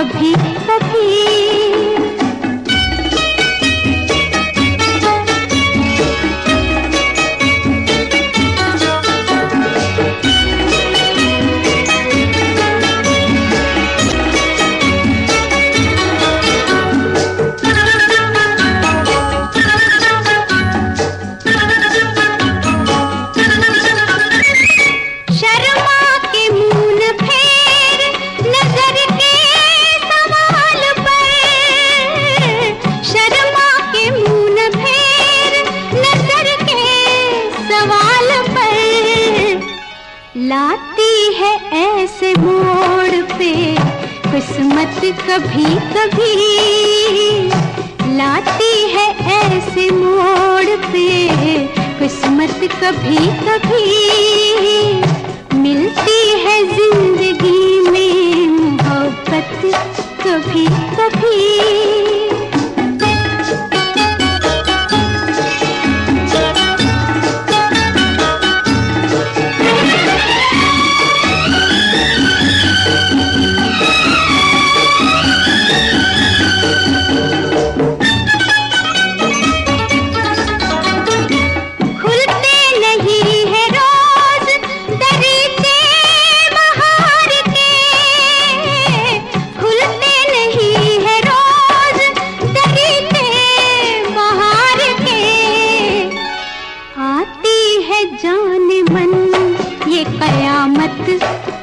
कभी कभी। लाती है ऐसे मोड़ पे किस्मत कभी कभी, लाती है ऐसे मोड़ पे किस्मत कभी कभी। मिलती है जिंदगी में मोहब्बत कभी कभी।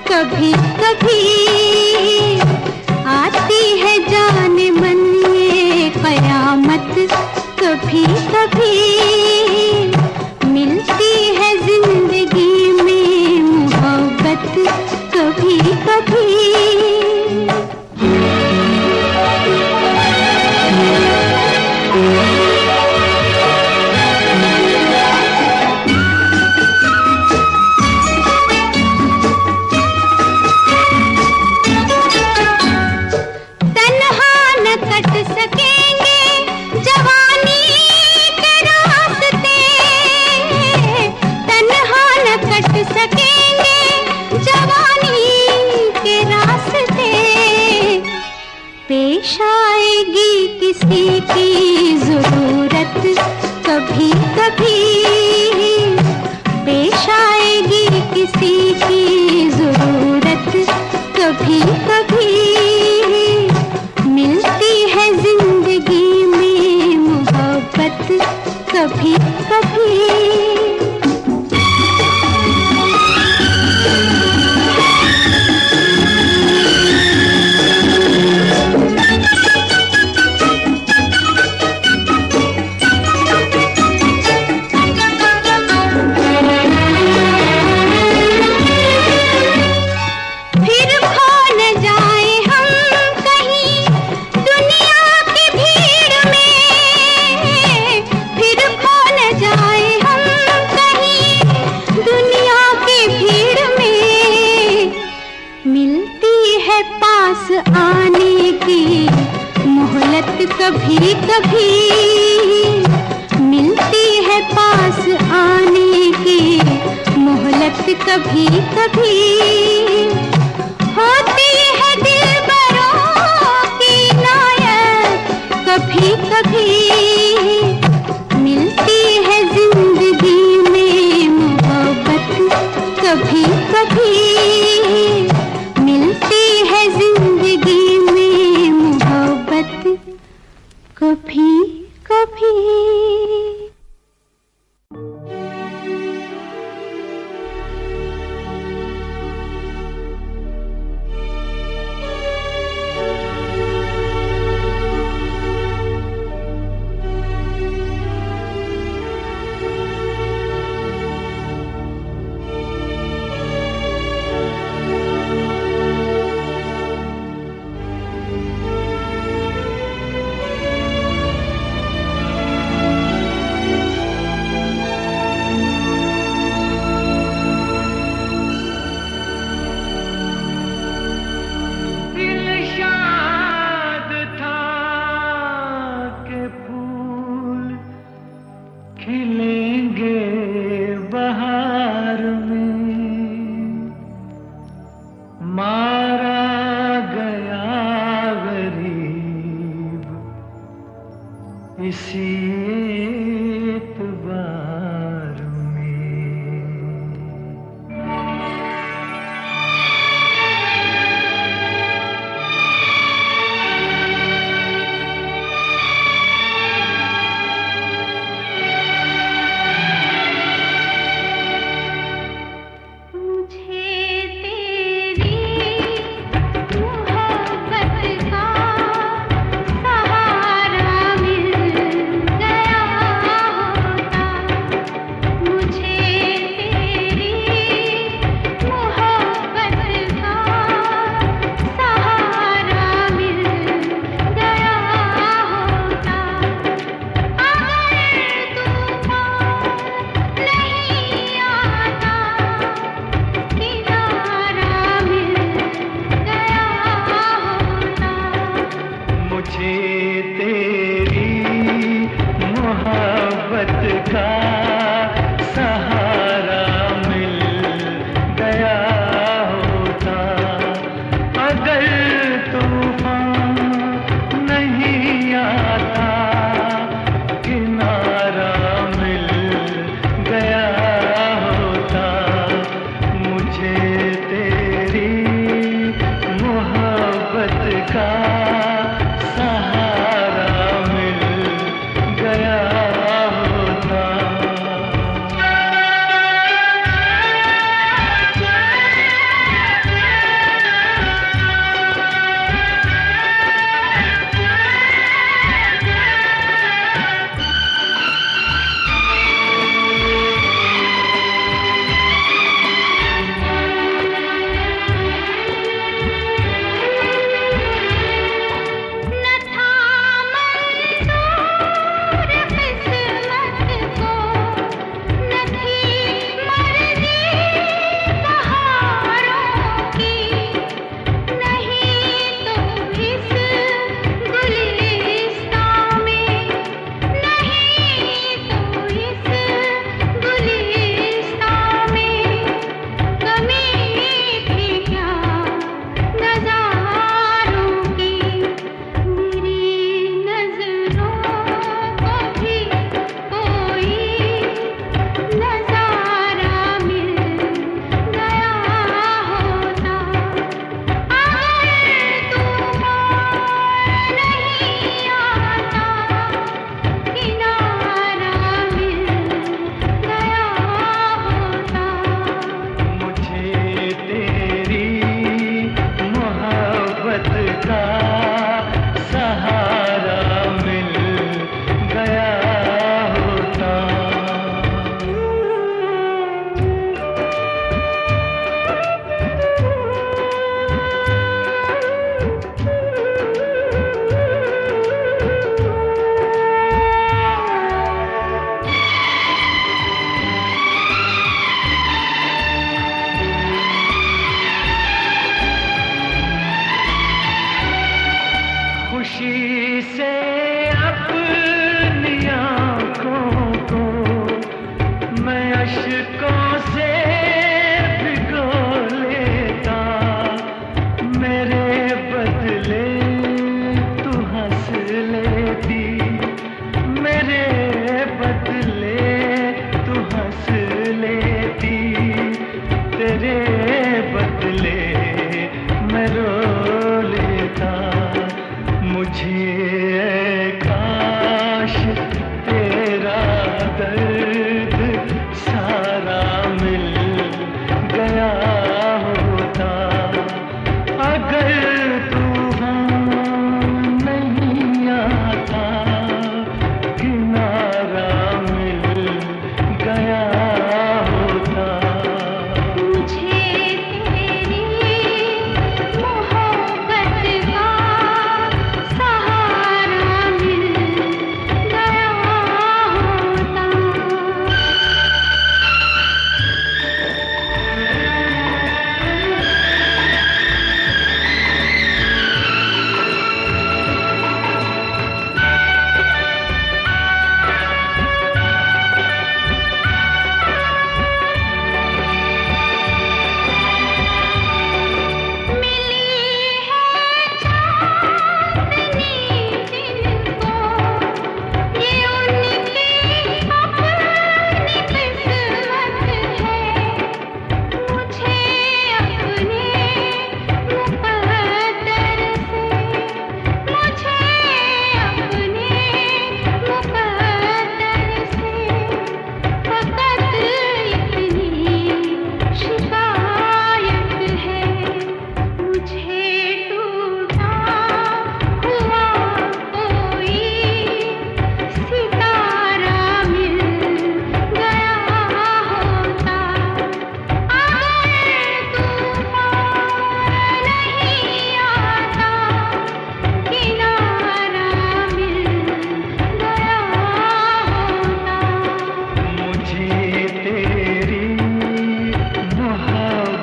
कभी कभी आती है जाने मन ये कयामत कभी कभी। मिलती है जिंदगी में मोहब्बत कभी कभी। पेश आएगी किसी की जरूरत कभी कभी, पेश आएगी किसी की जरूरत कभी कभी। मिलती है जिंदगी में मोहब्बत कभी कभी। आने की मोहलत कभी कभी, मिलती है पास आने की मोहलत कभी कभी। होती है दिलबरों की नायत कभी कभी। मिलती है जिंदगी में मोहब्बत कभी कभी। मिलती है जिंदगी में मोहब्बत कभी कभी।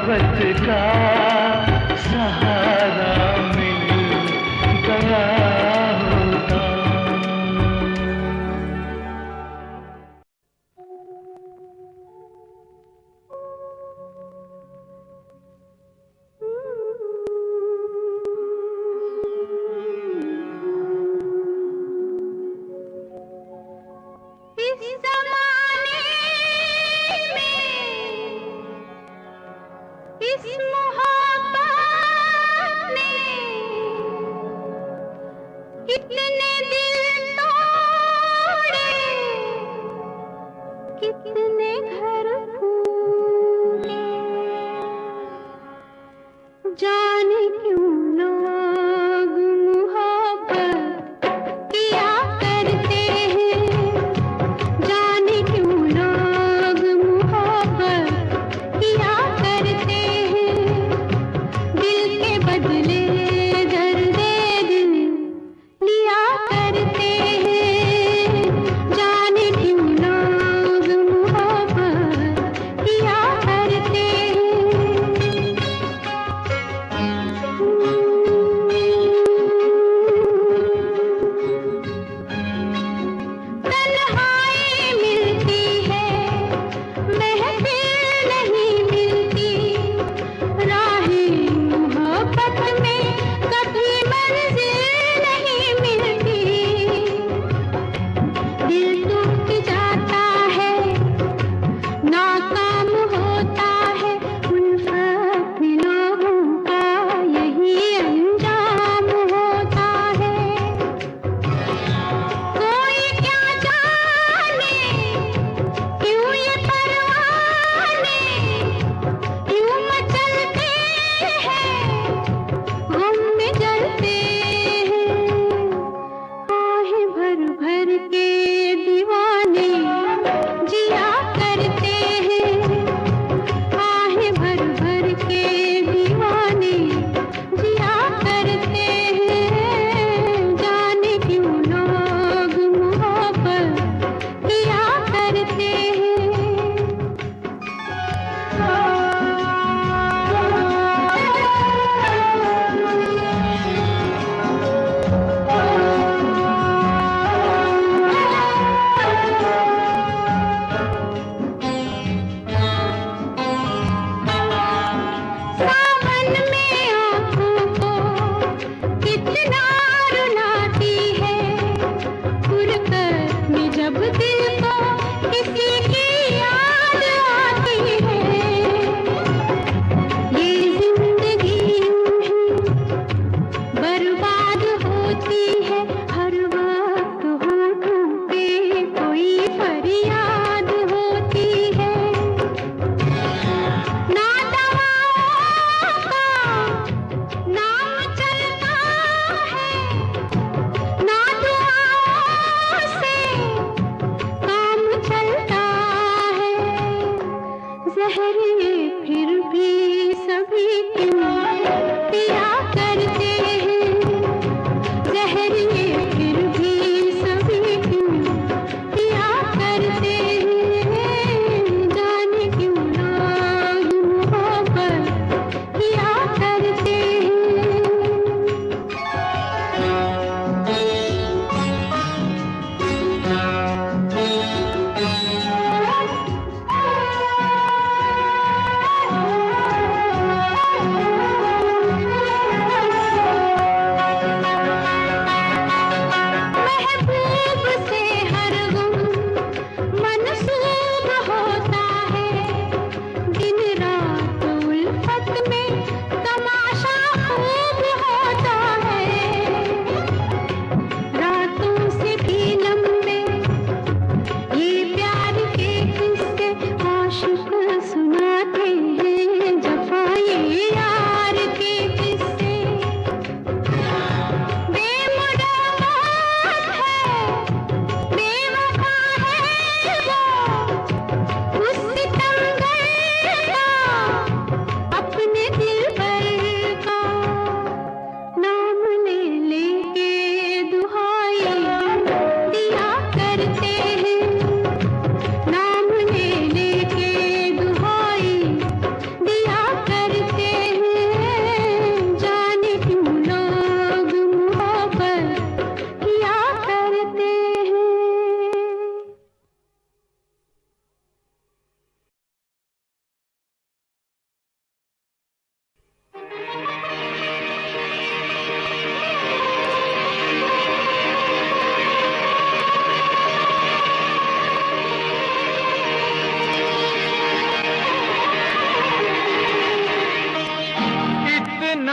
मोहब्बत का सहारा मिल गया होता। कितने घर फूटे, जाने क्यों लोग मोहब्बत किया करते हैं, जाने क्यों लोग मोहब्बत किया करते हैं, दिल के बदले दर्द दिल लिया करते हैं, जाने क्यों लोग मोहब्बत किया करते तन्हाई मिलती है, महफिल नहीं मिलती, राहें मोहब्बत में कभी मंजिल नहीं मिलती, दिल टूट जाता है, नाकाम होता है, उल्फत में लोगों का यही अंजाम होता है, कोई क्या जाने क्यों ये परवाने क्यों मचलते हैं, गम में जलते हैं, आहें भर भर के दीवाने जिया करते हैं, आहें भर भर के दीवाने जिया करते हैं, जाने क्यों लोग मोहब्बत किया करते सावन में आँखों को कितना रुलाती है, फुरकत में जब दिल को किसी की याद आती है, ये जिंदगी यूं ही बर्बाद होती है, हर वक्त होठों पे कोई फरियाद होती है, ना दवाओं का नाम चलता है, ना दुआओं से काम चलता है, जहर ये फिर भी सभी क्यों पिया करते हैं, जहर ये फिर भी सभी क्यों पिया करते हैं, जाने क्यों लोग मोहब्बत किया करते हैं।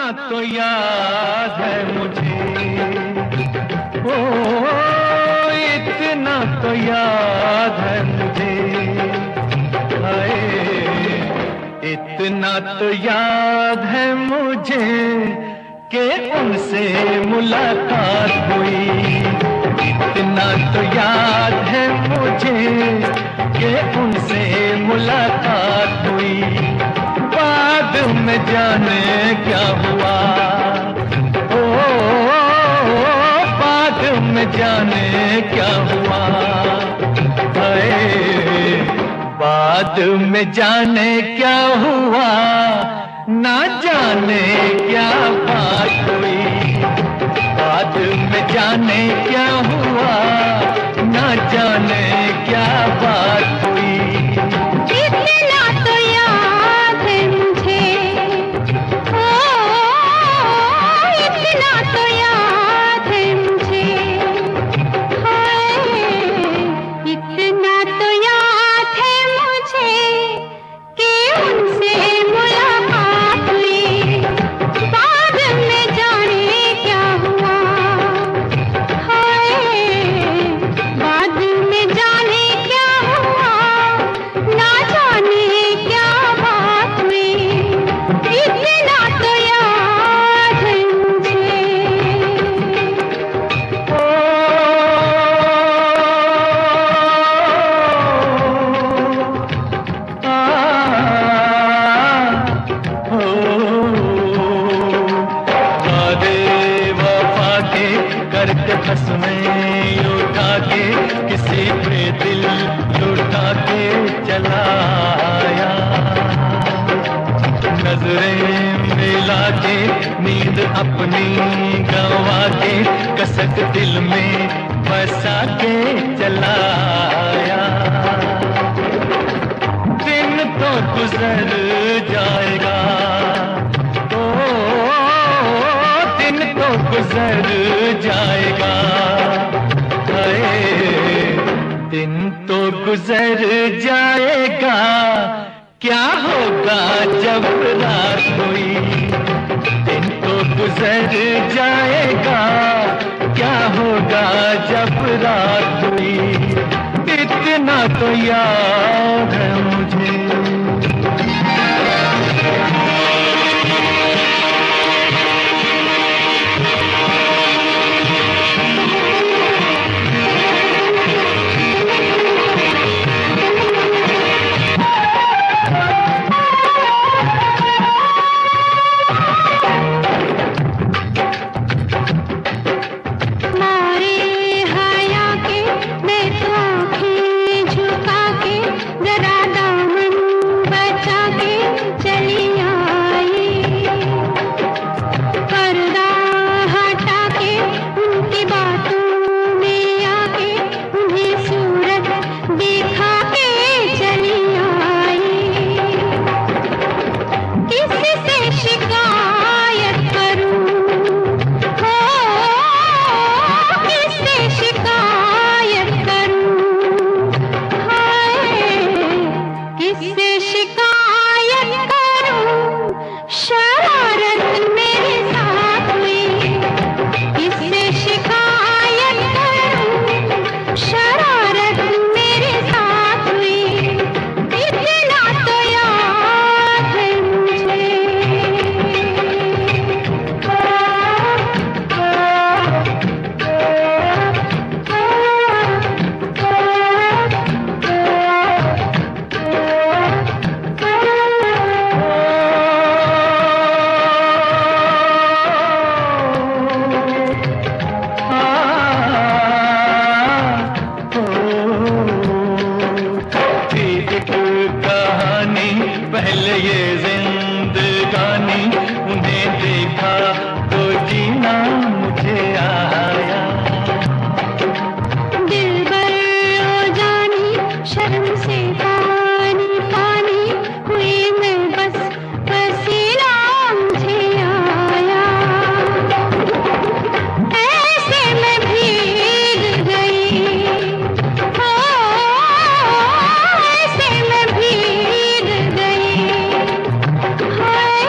तो याद है मुझे, ओ इतना तो याद है मुझे, हाय इतना तो याद है मुझे कि उनसे मुलाकात हुई। इतना तो याद है मुझे कि उनसे मुलाकात हुई। बाद में जाने क्या हुआ, ओ बाद में जाने क्या हुआ, हाय बाद में जाने क्या हुआ, ना जाने क्या बात हुई। बाद में जाने क्या हुआ, ना जाने क्या बात हुई। इतना तो याद है मुझे, ओ इतना तो याद है मुझे, हाय इतना तो याद है मुझे कि उनसे मुलाकात हुई। बाद में जाने क्या हुआ, हाय बाद में जाने क्या हुआ, ना जाने क्या बात हुई। इतना तो याद है मुझे। करके हंसने उठा के किसी पे दिल लुटा के चला आया। नजरें मिला के नींद अपनी गंवा के कसक दिल में बसा के चला आया। दिन तो गुजर जाएगा, ओ दिन तो गुजर जाएगा, हाय दिन तो गुजर जाएगा, क्या होगा जब रात हुई। दिन तो गुजर जाएगा, क्या होगा जब रात हुई। इतना तो याद है मुझे। मारे हया के मैं तो आँखें झुका के जरा दामन बचा के चली आई। पर्दा हटा के उनकी बातों में आके उन्हें सूरत दिखा के चली आई। किससे शिकायत करूं, हो किससे शिकायत करूं, हाय किससे शिकायत करूं। शरारत मेरे साथ हुई, किससे शिकायत करूं। शरारत मेरे साथ हुई। इतना तो याद है मुझे। एक कहानी पहले ये जिंदगानी, उन्हें देखा तो जीना मुझे आया। दिलबर ओ जानी शर्म से पानी पानी हुई मैं, बस पसीना मुझे आया। ऐसे मैं भीग गई, हो ऐसे मैं भीग गई, हाय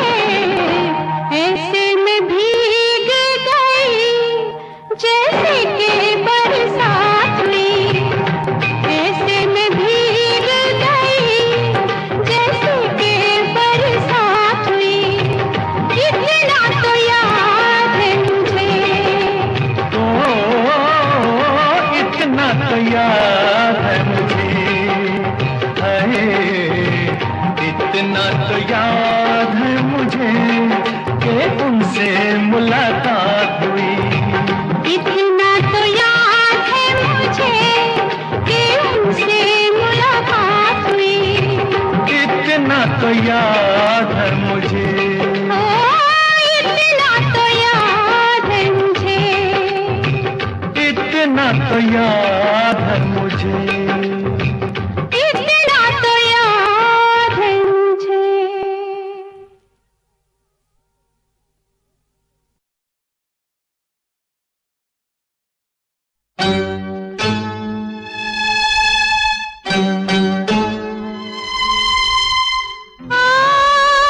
याद है मुझे कि उनसे मुलाकात हुई। इतना तो याद है मुझे कि उनसे मुलाकात हुई। इतना तो याद है मुझे, ओ, इतना तो याद है मुझे। इतना तो याद है मुझे। इतना तो याद है मुझे। आ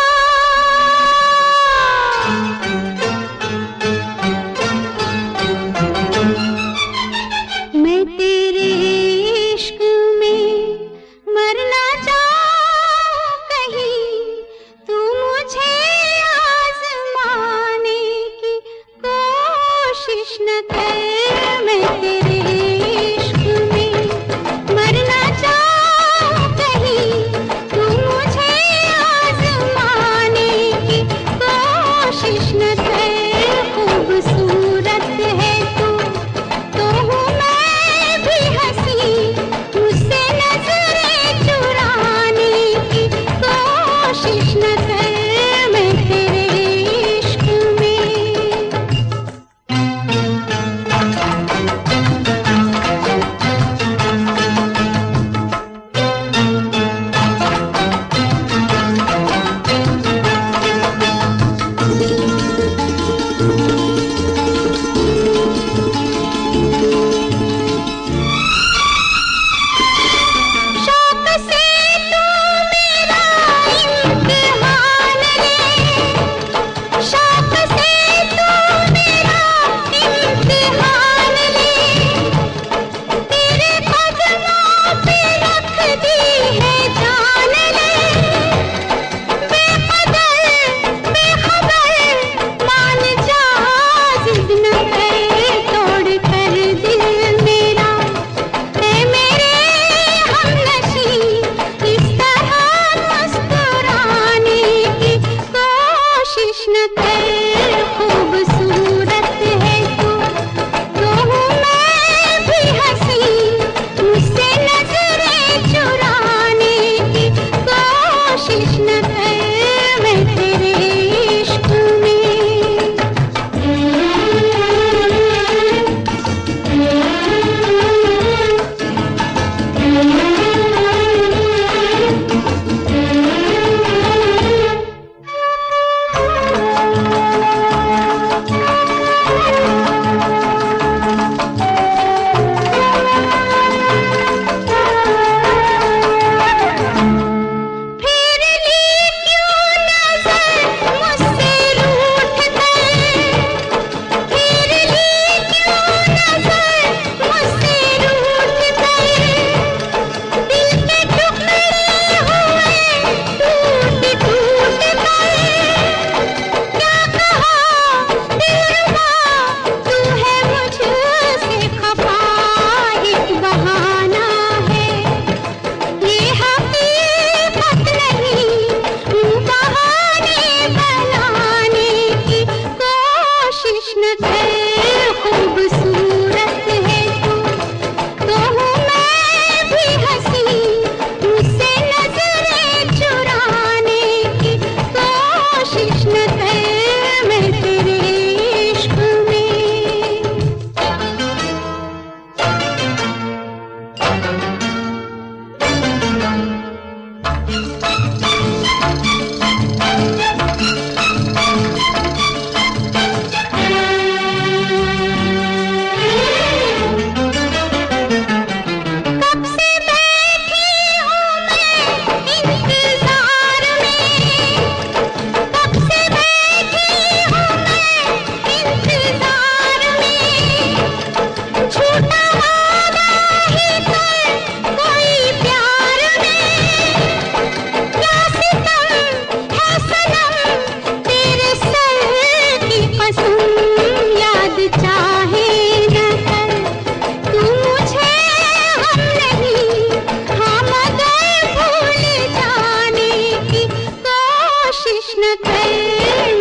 कोशिश न कर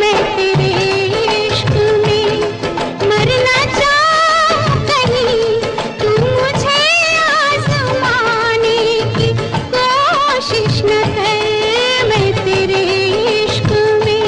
मैं तेरे इश्क में मरना चाहूं कहीं तू मुझे आजमाने की कोशिश न कर मैं तेरे इश्क में।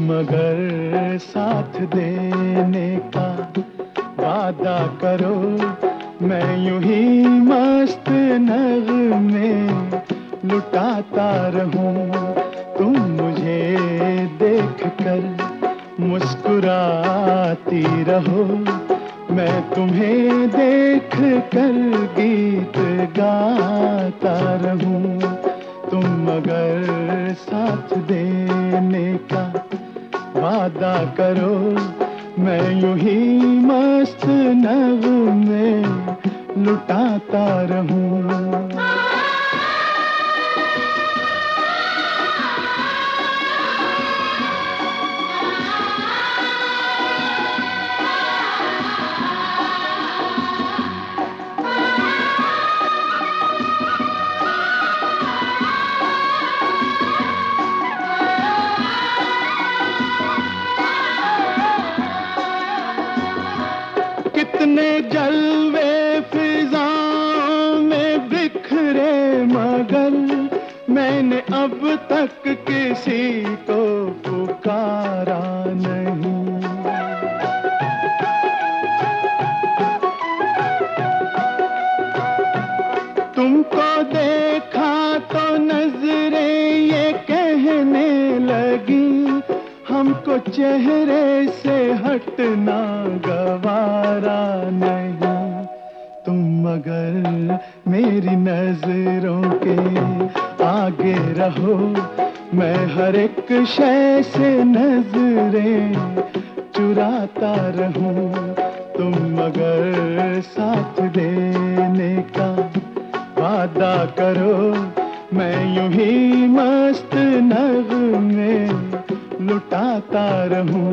मगर साथ देने का वादा करो, मैं यूं ही मस्त नगमे लुटाता रहूं। तुम मुझे देख कर मुस्कुराती रहो, मैं तुम्हें देख कर गीत गाता रहूं। तुम मगर साथ देने का वादा करो, मैं यूं ही मस्त नगमे लुटाता रहूं। कितने जलवे फिजाओं में बिखरे, मगर मैंने अब तक किसी को पुकारा नहीं। तुमको देखा तो नजरें ये कहने लगी, हमको चेहरे से हटना गवारा नहीं। तुम मगर मेरी नजरों के आगे रहो, मैं हर एक शय से नजरें चुराता रहूं। तुम मगर साथ देने का वादा करो, मैं यूं ही मस्त नगमे लुटाता रहूं।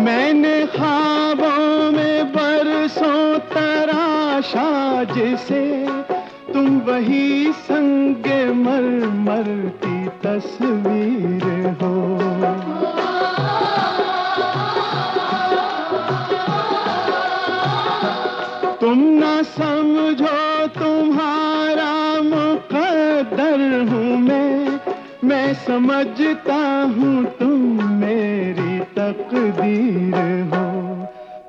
मैंने ख्वाबों में बरसों तराशा जिसे, तुम वही संगे मरमर की तस्वीर हो। तुम ना समझो तुम्हारा मुकद्दर हूँ मैं समझता हूँ तुम मेरी तकदीर हो।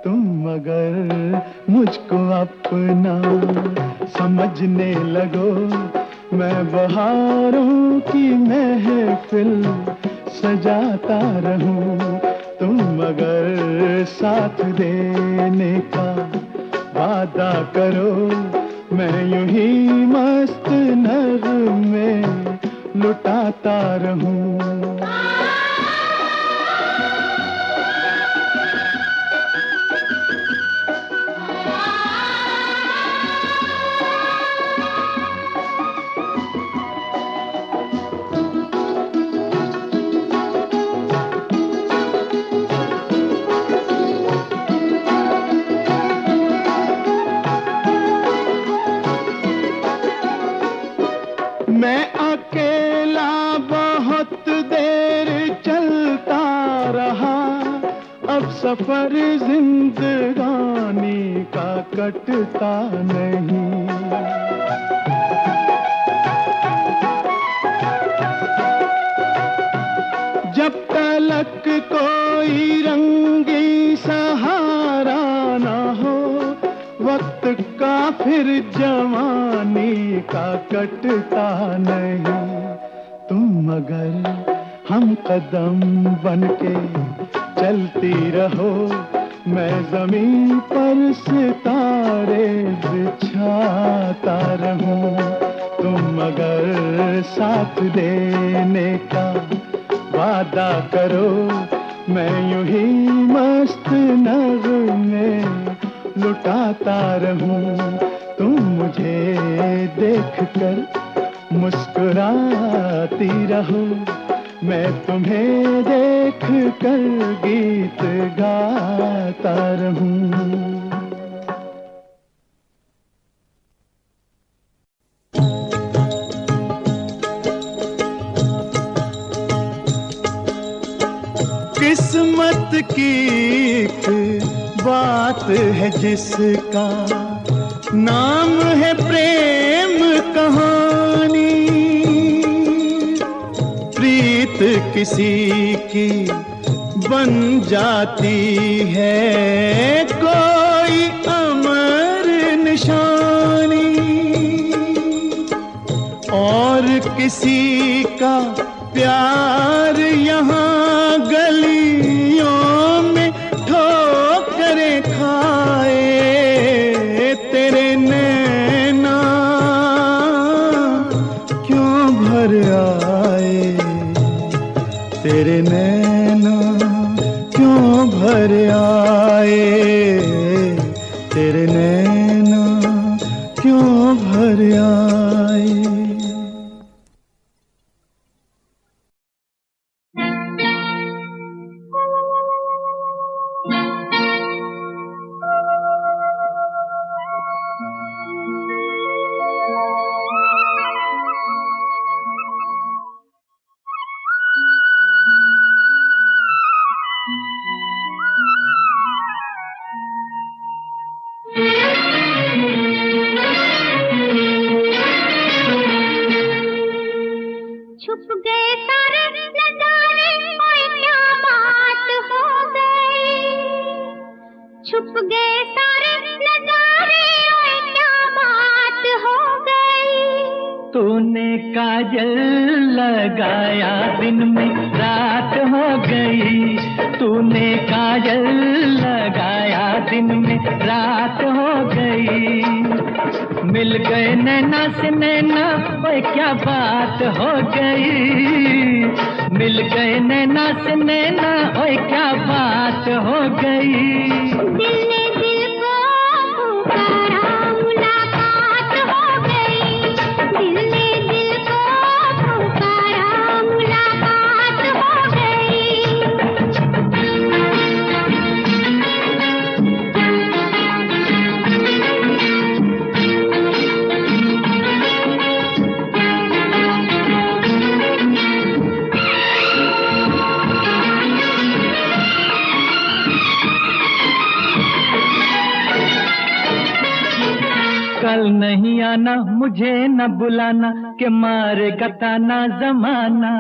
तुम मगर मुझको अपना समझने लगो मैं बहारों की महफिल सजाता रहूं। तुम अगर साथ देने का वादा करो, मैं यूं ही मस्त नगमे लुटाता रहूं। मैं अकेला बहुत देर चलता रहा, अब सफर जिंदगानी का कटता नहीं। जब तलक कोई रंगी सहारा ना हो, वक्त का फिर जवानी का कटता नहीं। तुम अगर हम कदम बनके चलती रहो, मैं जमीन पर सितारे बिछाता रहूं। तुम अगर साथ देने का वादा करो, मैं यूं ही मस्त नगमे लुटाता रहूं। तुम मुझे देखकर मुस्कुराती रहो, मैं तुम्हें देखकर गीत गाता रहूं। किस्मत की एक बात है जिसका नाम है प्रेम कहानी। प्रीत किसी की बन जाती है कोई अमर निशानी, और किसी का प्यार यहाँ गलियों में ठोकरें खाए। तेरे नैना क्यों भर आए, तेरे नैना क्यों भर आए, तेरे नैना क्यों भर आए। छुप गए सारे नजारे, ओए क्या बात हो गई। छुप गए सारे नजारे, ओए क्या बात हो गई। तूने काजल लगाया दिन में रात हो गई, तूने काजल लगाया दिन में रात हो गई। मिल गए नैना से नैना, ओए क्या बात हो गई। मिल गए नैना से नैना, ओए क्या बात हो गई। दिल ने दिल को पुकारा, मुलाकात हो गई। दिल ने दिल को पुकारा, मुलाकात हो गई। नहीं आना मुझे न बुलाना के मारेगा ताना जमाना।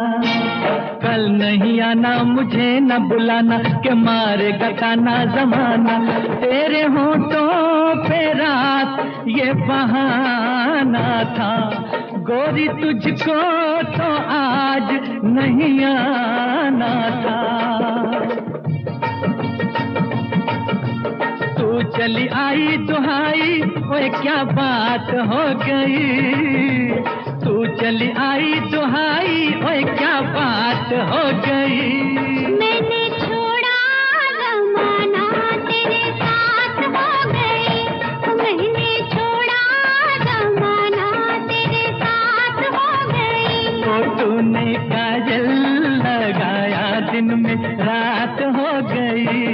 कल नहीं आना मुझे न बुलाना के मारेगा ताना जमाना। तेरे होठों पे रात ये बहाना था, गोरी तुझको तो आज नहीं आना था। तू चली आई दुहाई, ओए क्या बात हो गई। तू चली आई दुहाई, ओए क्या बात हो गई। मैंने छोड़ा जमाना तेरे साथ हो गई। मैंने छोड़ा जमाना तेरे साथ हो गई। तो तूने काजल लगाया दिन में रात हो गई।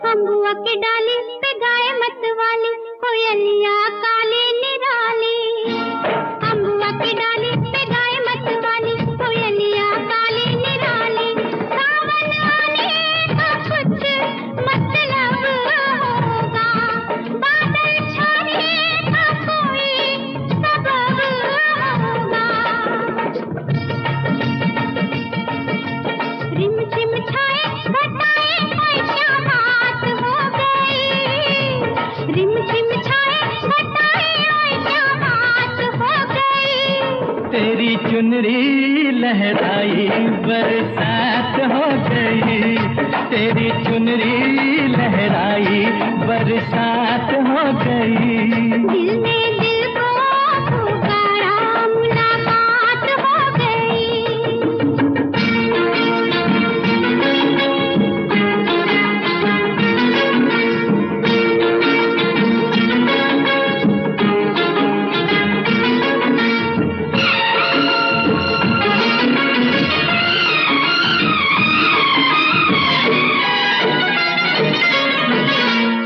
अम्बुआ की डाली पे गाय मत वाली, कोयलिया काली निराली। अम्बुआ की डाली पे गाय मत वाली, कोयलिया काली निराली। सावन आने का कुछ मतलब होगा, बादल छाने का कोई सबब होगा। रिम झिम छाए घटाए कोई क्या बात हो गई। रिम झिम छाए घटाए कोई क्या बात हो गई। तेरी चुनरी लहराई बरसात हो गई। तेरी चुनरी लहराई बरसात हो गई। दिल ने दिल को पुकारा, मुलाकात हो गई।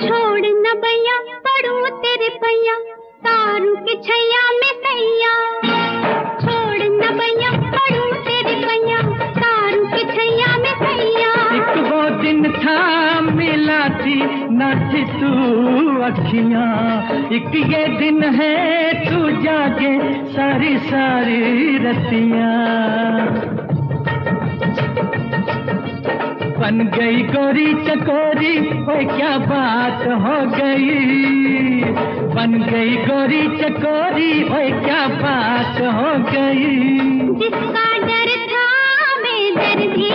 छोड़ न भैया पड़ू तेरे भैया, तारू के छैया में सैया। छोड़ न भैया पड़ू तेरे भैया, तारू के छैया में सैया। एक वो दिन था मिला थी न थी तू अखियां, एक ये दिन है तू जागे सारी सारी रतियां। बन गई गोरी चकोरी, ओए क्या बात हो गई। बन गई गोरी चकोरी, ओए क्या बात हो गई। जिसका डर था बेदर्दी